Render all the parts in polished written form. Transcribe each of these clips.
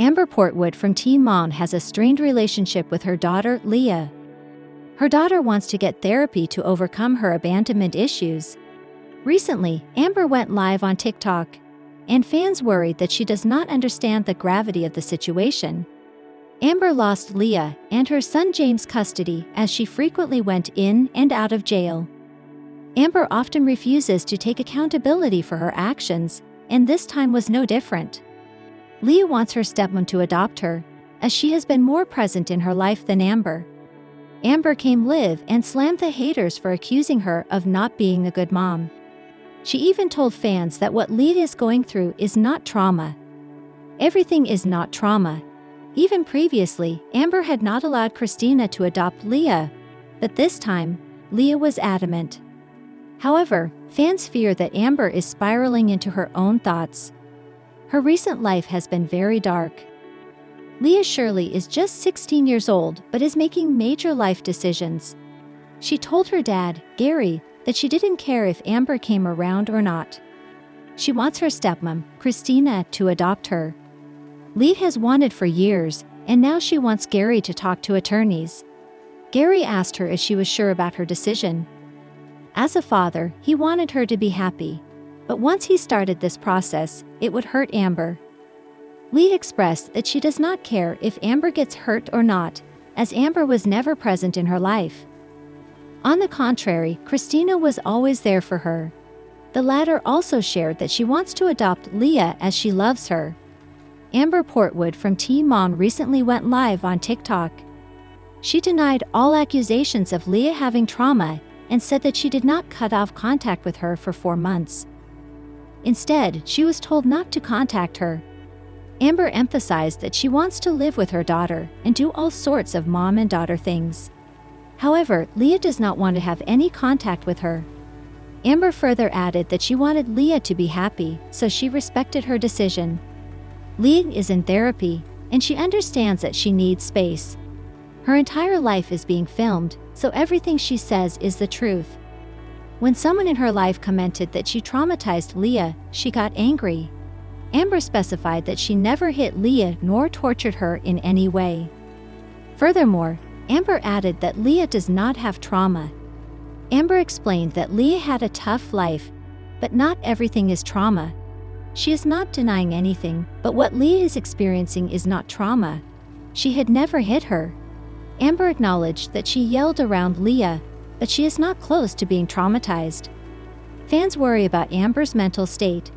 Amber Portwood from Teen Mom has a strained relationship with her daughter, Leah. Her daughter wants to get therapy to overcome her abandonment issues. Recently, Amber went live on TikTok, and fans worried that she does not understand the gravity of the situation. Amber lost Leah and her son James custody as she frequently went in and out of jail. Amber often refuses to take accountability for her actions, and this time was no different. Leah wants her stepmom to adopt her, as she has been more present in her life than Amber. Amber came live and slammed the haters for accusing her of not being a good mom. She even told fans that what Leah is going through is not trauma. Everything is not trauma. Even previously, Amber had not allowed Christina to adopt Leah, but this time, Leah was adamant. However, fans fear that Amber is spiraling into her own thoughts. Her recent life has been very dark. Leah Shirley is just 16 years old but is making major life decisions. She told her dad, Gary, that she didn't care if Amber came around or not. She wants her stepmom, Christina, to adopt her. Leah has wanted for years, and now she wants Gary to talk to attorneys. Gary asked her if she was sure about her decision. As a father, he wanted her to be happy. But once he started this process, it would hurt Amber. Leah expressed that she does not care if Amber gets hurt or not, as Amber was never present in her life. On the contrary, Christina was always there for her. The latter also shared that she wants to adopt Leah as she loves her. Amber Portwood from Teen Mom recently went live on TikTok. She denied all accusations of Leah having trauma and said that she did not cut off contact with her for 4 months. Instead, she was told not to contact her. Amber emphasized that she wants to live with her daughter and do all sorts of mom and daughter things. However, Leah does not want to have any contact with her. Amber further added that she wanted Leah to be happy, so she respected her decision. Leah is in therapy, and she understands that she needs space. Her entire life is being filmed, so everything she says is the truth. When someone in her life commented that she traumatized Leah, she got angry. Amber specified that she never hit Leah nor tortured her in any way. Furthermore, Amber added that Leah does not have trauma. Amber explained that Leah had a tough life, but not everything is trauma. She is not denying anything, but what Leah is experiencing is not trauma. She had never hit her. Amber acknowledged that she yelled around Leah, but she is not close to being traumatized. Fans worry about Amber's mental state.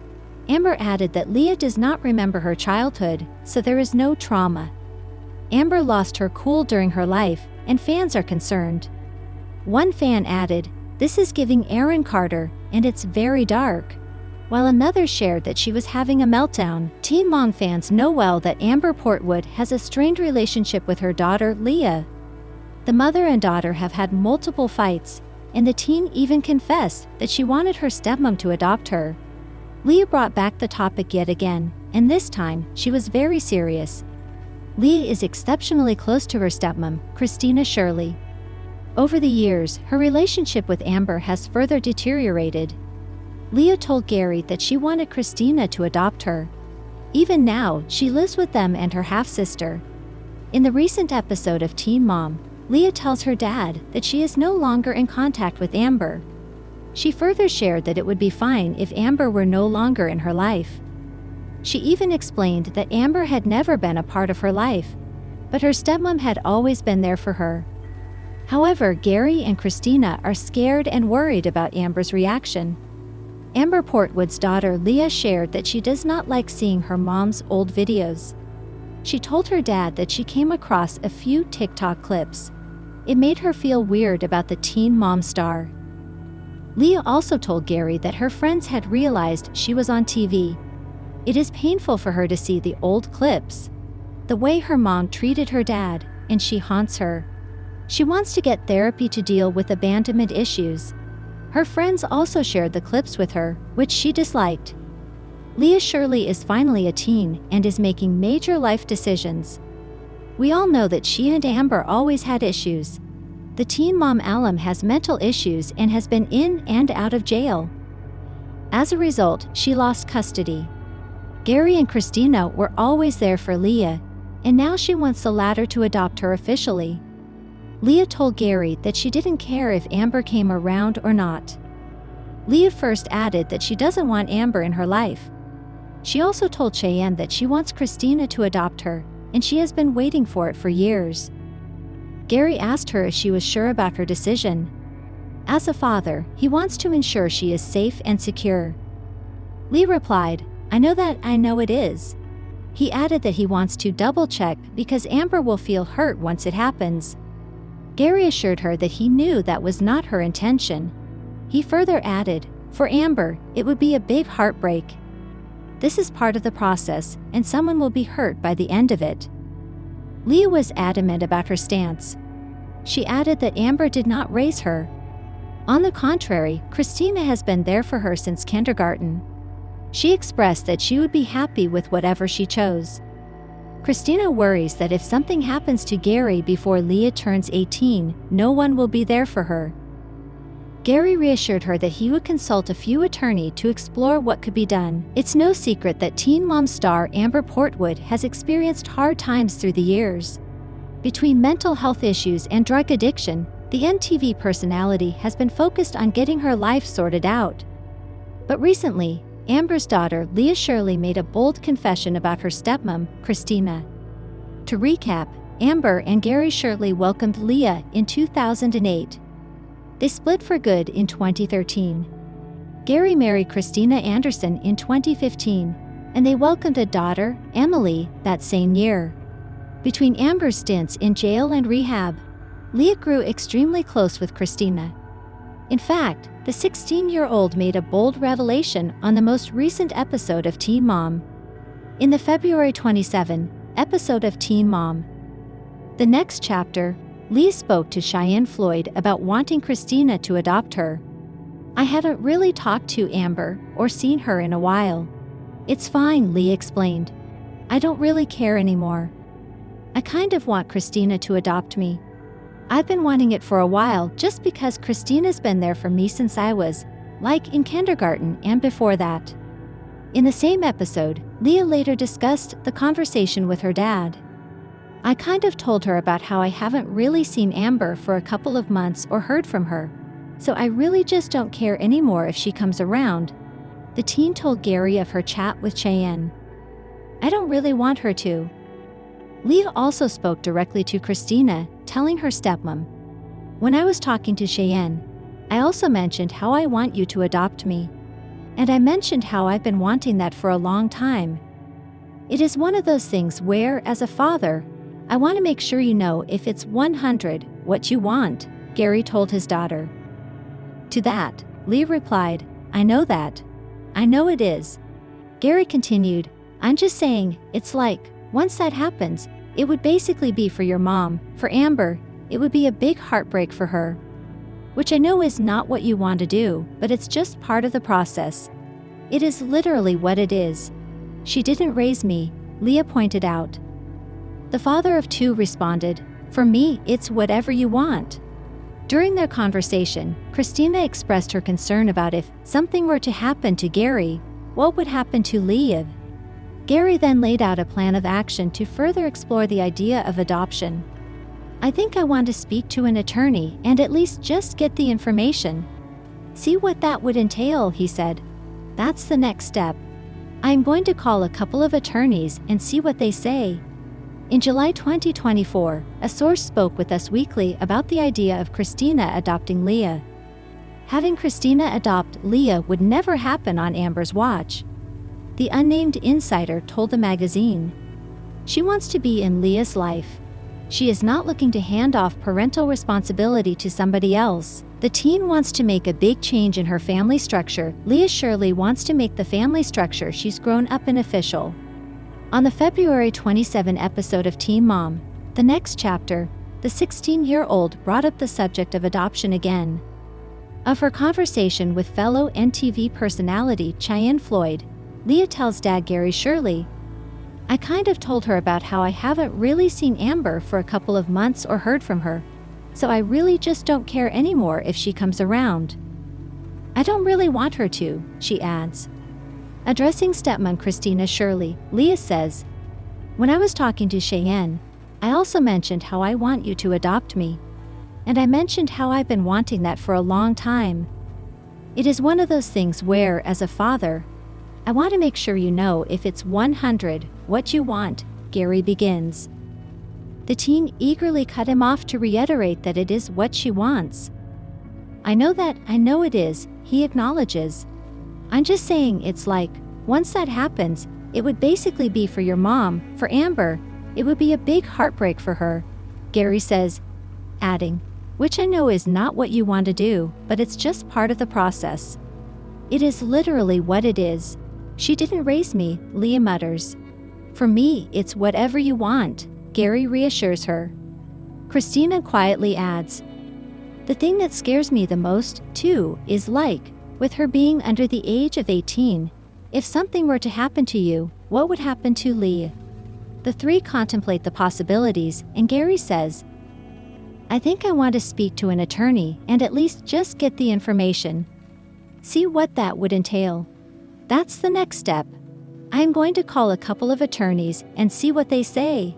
Amber added that Leah does not remember her childhood, so there is no trauma. Amber lost her cool during her life, and fans are concerned. One fan added, "This is giving Aaron Carter, and it's very dark." While another shared that she was having a meltdown. Teen Mom fans know well that Amber Portwood has a strained relationship with her daughter, Leah. The mother and daughter have had multiple fights, and the teen even confessed that she wanted her stepmom to adopt her. Leah brought back the topic yet again, and this time, she was very serious. Leah is exceptionally close to her stepmom, Christina Shirley. Over the years, her relationship with Amber has further deteriorated. Leah told Gary that she wanted Christina to adopt her. Even now, she lives with them and her half-sister. In the recent episode of Teen Mom, Leah tells her dad that she is no longer in contact with Amber. She further shared that it would be fine if Amber were no longer in her life. She even explained that Amber had never been a part of her life, but her stepmom had always been there for her. However, Gary and Christina are scared and worried about Amber's reaction. Amber Portwood's daughter Leah shared that she does not like seeing her mom's old videos. She told her dad that she came across a few TikTok clips. It made her feel weird about the Teen Mom star. Leah also told Gary that her friends had realized she was on TV. It is painful for her to see the old clips. The way her mom treated her dad, and she haunts her. She wants to get therapy to deal with abandonment issues. Her friends also shared the clips with her, which she disliked. Leah Shirley is finally a teen and is making major life decisions. We all know that she and Amber always had issues. The Teen Mom alum has mental issues and has been in and out of jail. As a result, she lost custody. Gary and Christina were always there for Leah, and now she wants the latter to adopt her officially. Leah told Gary that she didn't care if Amber came around or not. Leah first added that she doesn't want Amber in her life. She also told Cheyenne that she wants Christina to adopt her, and she has been waiting for it for years. Gary asked her if she was sure about her decision. As a father, he wants to ensure she is safe and secure. Leah replied, "I know it is." He added that he wants to double-check because Amber will feel hurt once it happens. Gary assured her that he knew that was not her intention. He further added, "For Amber, it would be a big heartbreak. This is part of the process, and someone will be hurt by the end of it." Leah was adamant about her stance. She added that Amber did not raise her. On the contrary, Christina has been there for her since kindergarten. She expressed that she would be happy with whatever she chose. Christina worries that if something happens to Gary before Leah turns 18, no one will be there for her. Gary reassured her that he would consult a few attorneys to explore what could be done. It's no secret that Teen Mom star Amber Portwood has experienced hard times through the years. Between mental health issues and drug addiction, the NTV personality has been focused on getting her life sorted out. But recently, Amber's daughter Leah Shirley made a bold confession about her stepmom, Christina. To recap, Amber and Gary Shirley welcomed Leah in 2008. They split for good in 2013. Gary married Christina Anderson in 2015, and they welcomed a daughter, Emily, that same year. Between Amber's stints in jail and rehab, Leah grew extremely close with Christina. In fact, the 16-year-old made a bold revelation on the most recent episode of Teen Mom. In the February 27 episode of Teen Mom, The Next Chapter, Leah spoke to Cheyenne Floyd about wanting Christina to adopt her. "I haven't really talked to Amber or seen her in a while. It's fine," Leah explained. "I don't really care anymore. I kind of want Christina to adopt me. I've been wanting it for a while just because Christina's been there for me since I was, in kindergarten and before that." In the same episode, Leah later discussed the conversation with her dad. "I kind of told her about how I haven't really seen Amber for a couple of months or heard from her, so I really just don't care anymore if she comes around," the teen told Gary of her chat with Cheyenne. "I don't really want her to." Leah also spoke directly to Christina, telling her stepmom, "When I was talking to Cheyenne, I also mentioned how I want you to adopt me. And I mentioned how I've been wanting that for a long time. It is one of those things where, as a father, I want to make sure you know if it's 100 what you want," Gary told his daughter. To that, Leah replied, "I know that. I know it is." Gary continued, "I'm just saying, it's once that happens, it would basically be for your mom. For Amber, it would be a big heartbreak for her. Which I know is not what you want to do, but it's just part of the process. It is literally what it is. She didn't raise me," Leah pointed out. The father of two responded, "For me, it's whatever you want." During their conversation, Christina expressed her concern about if something were to happen to Gary, what would happen to Leah. Gary then laid out a plan of action to further explore the idea of adoption. "I think I want to speak to an attorney and at least just get the information. See what that would entail," he said. "That's the next step. I'm going to call a couple of attorneys and see what they say." In July 2024, a source spoke with Us Weekly about the idea of Christina adopting Leah. Having Christina adopt Leah would never happen on Amber's watch. The unnamed insider told the magazine. She wants to be in Leah's life. She is not looking to hand off parental responsibility to somebody else. The teen wants to make a big change in her family structure. Leah Shirley wants to make the family structure she's grown up in official. On the February 27 episode of Teen Mom, The Next Chapter, the 16-year-old brought up the subject of adoption again. Of her conversation with fellow NTV personality Cheyenne Floyd, Leah tells dad Gary Shirley, "I kind of told her about how I haven't really seen Amber for a couple of months or heard from her, so I really just don't care anymore if she comes around. I don't really want her to," she adds. Addressing stepmom Christina Shirley, Leah says, "When I was talking to Cheyenne, I also mentioned how I want you to adopt me. And I mentioned how I've been wanting that for a long time. It is one of those things where, as a father, I want to make sure you know if it's 100 what you want," Gary begins. The teen eagerly cut him off to reiterate that it is what she wants. I know it is," he acknowledges. "I'm just saying it's like, once that happens, it would basically be for your mom, for Amber. It would be a big heartbreak for her," Gary says, adding, "Which I know is not what you want to do, but it's just part of the process." "It is literally what it is. She didn't raise me," Leah mutters. "For me, it's whatever you want," Gary reassures her. Christina quietly adds, "The thing that scares me the most, too, is like, with her being under the age of 18, if something were to happen to you, what would happen to Leah?" The three contemplate the possibilities, and Gary says, "I think I want to speak to an attorney and at least just get the information. See what that would entail. That's the next step. I'm going to call a couple of attorneys and see what they say."